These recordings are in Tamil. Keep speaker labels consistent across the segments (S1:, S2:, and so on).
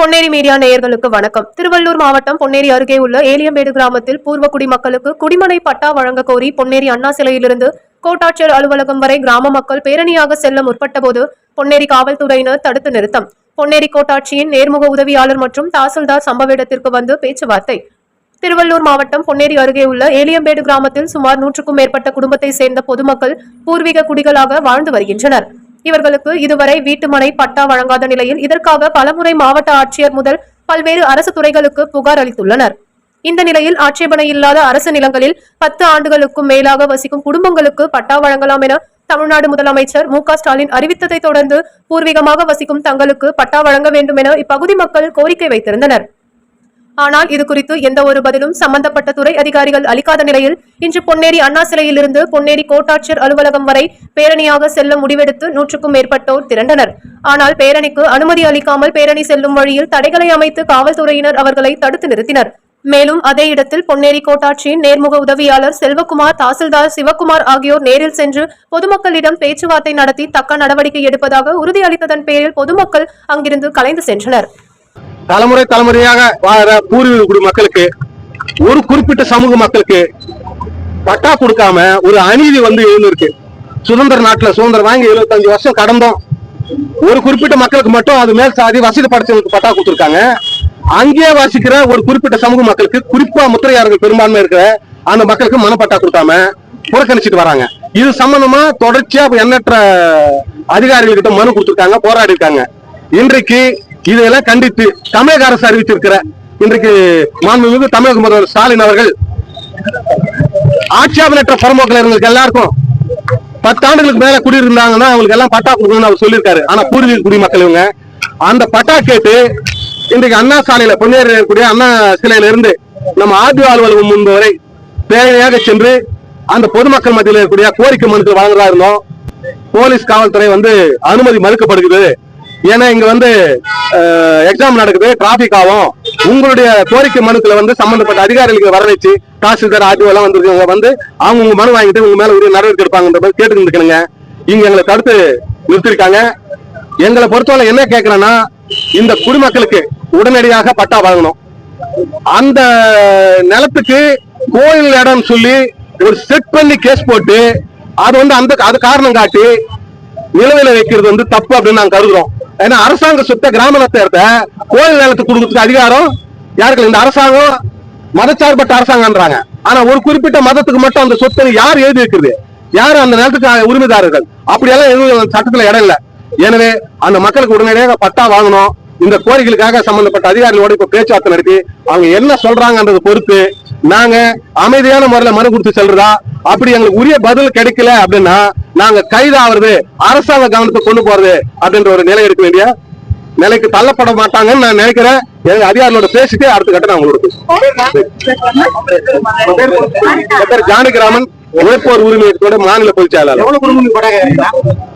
S1: பொன்னேரி மீடியா நேயர்களுக்கு வணக்கம். திருவள்ளூர் மாவட்டம் பொன்னேரி அருகே உள்ள ஏலியம்பேடு கிராமத்தில் பூர்வக்குடி மக்களுக்கு குடிமனை பட்டா வழங்க கோரி பொன்னேரி அண்ணா சிலையிலிருந்து கோட்டாட்சியர் அலுவலகம் வரை கிராம மக்கள் பேரணியாக செல்ல முற்பட்டபோது பொன்னேரி காவல்துறையினர் தடுத்து நிறுத்தம். பொன்னேரி கோட்டாட்சியின் நேர்முக உதவியாளர் மற்றும் தாசில்தார் சம்பவ இடத்திற்கு வந்து பேச்சுவார்த்தை. திருவள்ளூர் மாவட்டம் பொன்னேரி அருகே உள்ள ஏலியம்பேடு கிராமத்தில் சுமார் 100க்கும் மேற்பட்ட குடும்பத்தை சேர்ந்த பொதுமக்கள் பூர்வீக குடிகளாக வாழ்ந்து வருகின்றனர். இவர்களுக்கு இதுவரை வீட்டுமனை பட்டா வழங்காத நிலையில் இதற்காக பலமுறை மாவட்ட ஆட்சியர் முதல் பல்வேறு அரசு துறைகளுக்கு புகார் அளித்துள்ளனர். இந்த நிலையில் ஆட்சேபனை இல்லாத அரசு நிலங்களில் 10 ஆண்டுகளுக்கும் மேலாக வசிக்கும் குடும்பங்களுக்கு பட்டா வழங்கலாம் என தமிழ்நாடு முதலமைச்சர் மு.க.ஸ்டாலின் அறிவித்ததை தொடர்ந்து பூர்வீகமாக வசிக்கும் தங்களுக்கு பட்டா வழங்க வேண்டும் என இப்பகுதி மக்கள் கோரிக்கை வைத்திருந்தனர். ஆனால் இது குறித்து எந்த ஒரு பதிலும் சம்பந்தப்பட்ட துறை அதிகாரிகள் அளிக்காத நிலையில் இன்று பொன்னேரி அண்ணா சிலையிலிருந்து பொன்னேரி கோட்டாட்சியர் அலுவலகம் வரை பேரணியாக செல்ல முடிவெடுத்து 100க்கும் மேற்பட்டோர் திரண்டனர். ஆனால் பேரணிக்கு அனுமதி அளிக்காமல் பேரணி செல்லும் வழியில் தடைகளை அமைத்து காவல்துறையினர் அவர்களை தடுத்து நிறுத்தினர். மேலும் அதே இடத்தில் பொன்னேரி கோட்டாட்சியின் நேர்முக உதவியாளர் செல்வகுமார், தாசில்தார் சிவக்குமார் ஆகியோர் நேரில் சென்று பொதுமக்களிடம் பேச்சுவார்த்தை நடத்தி தக்க நடவடிக்கை எடுப்பதாக உறுதியளித்ததன் பேரில் பொதுமக்கள் அங்கிருந்து கலைந்து சென்றனர்.
S2: தலைமுறையாக வாழ பூர்வீக குடி மக்களுக்கு, ஒரு குறிப்பிட்ட சமூக மக்களுக்கு பட்டா கொடுக்காம ஒரு அநீதி எழுந்திருக்கு. சுதந்திர நாட்டுல சுதந்திரம் வாங்கி 75 வருஷம் கடந்தோம். ஒரு குறிப்பிட்ட மக்களுக்கு மட்டும் அது மேல் சாதி வசதி படைச்சவங்களுக்கு பட்டா கொடுத்திருக்காங்க. அங்கேயே வாசிக்கிற ஒரு குறிப்பிட்ட சமூக மக்களுக்கு, குறிப்பா முத்திரையாளர்கள் பெரும்பான்மை இருக்கிற அந்த மக்களுக்கு மனப்பட்டா கொடுக்காம புறக்கணிச்சிட்டு வராங்க. இது சம்பந்தமா தொடர்ச்சியா எண்ணற்ற அதிகாரிகள்கிட்ட மனு கொடுத்திருக்காங்க, போராடி இருக்காங்க. இன்றைக்கு இதெல்லாம் கண்டித்து தமிழக அரசு அறிவித்திருக்கிற இன்றைக்கு மாண்புமிகு தமிழக முதல்வர் ஸ்டாலின் அவர்கள் ஆட்சேபனற்ற புறம்போக்கில் எல்லாருக்கும் 10 ஆண்டுகளுக்கு மேல குடியிருந்தாங்கன்னா அவங்களுக்கு எல்லாம் பட்டா கொடுக்கணும்னு அவர் சொல்லியிருக்காரு. ஆனா பூர்வீக குடிமக்கள் இவங்க அந்த பட்டா கேட்டு இன்றைக்கு அண்ணா சாலையில பொன்னேரி கூடிய அண்ணா சிலையில இருந்து நம்ம ஆர்டிஓ அலுவலகம் முன்பு வரை பேரணியாக சென்று அந்த பொதுமக்கள் மத்தியில் இருக்கக்கூடிய கோரிக்கை மனுக்கள் வழங்குறதா இருந்தோம். போலீஸ் காவல்துறை அனுமதி மறுக்கப்படுகிறது. ஏன்னா இங்க எக்ஸாம் நடக்குது, டிராபிக் ஆகும். உங்களுடைய கோரிக்கை மனுக்களை சம்பந்தப்பட்ட அதிகாரிகளுக்கு வர வச்சு தாசில்தார் ஆர்டிஓ எல்லாம் அவங்க உங்க மனு வாங்கிட்டு உங்க மேல உரிய நடவடிக்கை எடுப்பாங்க கேட்டு இருக்கணுங்க. இங்க எங்களை தடுத்து நிறுத்திருக்காங்க. எங்களை பொறுத்தவரை என்ன கேட்கிறேன்னா, இந்த குடிமக்களுக்கு உடனடியாக பட்டா வழங்கணும். அந்த நிலத்துக்கு கோயில் இடம் சொல்லி ஒரு செட் பண்ணி கேஸ் போட்டு அது காரணம் காட்டி நிலவில வைக்கிறது தப்பு அப்படின்னு நாங்க கருதுறோம். ஏன்னா அரசாங்க சொத்தை கிராம நிலத்தை கோயில் நிலத்துக்கு கொடுக்கறதுக்கு அதிகாரம் யாருக்கு? இந்த அரசாங்கம் மதச்சார்பற்ற அரசாங்கம்ன்றாங்க. ஆனா ஒரு குறிப்பிட்ட மதத்துக்கு மட்டும் அந்த சொத்தை யார் எழுதி வைக்கிறது? யாரு அந்த நிலத்துக்கு உரிமைதாரர்கள்? அப்படியெல்லாம் எதுவும் சட்டத்துல இடம் இல்லை. எனவே அந்த மக்களுக்கு உடனடியாக பட்டா வாங்கணும். இந்த கோரிக்கைகளுக்காக சம்பந்தப்பட்ட அதிகாரிகளோட இப்ப பேச்சுவார்த்தை நடத்தி அவங்க என்ன சொல்றாங்கன்றதை பொறுத்து நாங்க அமைதியான முறையில மனு கொடுத்து செல்றதா, அப்படி எங்களுக்கு உரிய பதில் கிடைக்கல அப்படின்னா நாங்க கைதாகிறது, அரசாங்க கவனத்தை கொண்டு போறது அப்படின்ற ஒரு நிலை எடுக்க வேண்டிய நிலைக்கு தள்ளப்பட மாட்டாங்கன்னு நான் நினைக்கிறேன். எங்க அதிகாரிகளோட பேசிட்டு அடுத்த கட்ட நான் உங்களுக்கு ஜானகிராமன் உழைப்போர் உரிமையத்தோட மாநில பொதுச் செயலாளர்.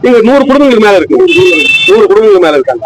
S2: இங்க 100 குடும்பங்களுக்கு மேல இருக்கு. 100 குடும்பங்களுக்கு மேல இருக்காங்க.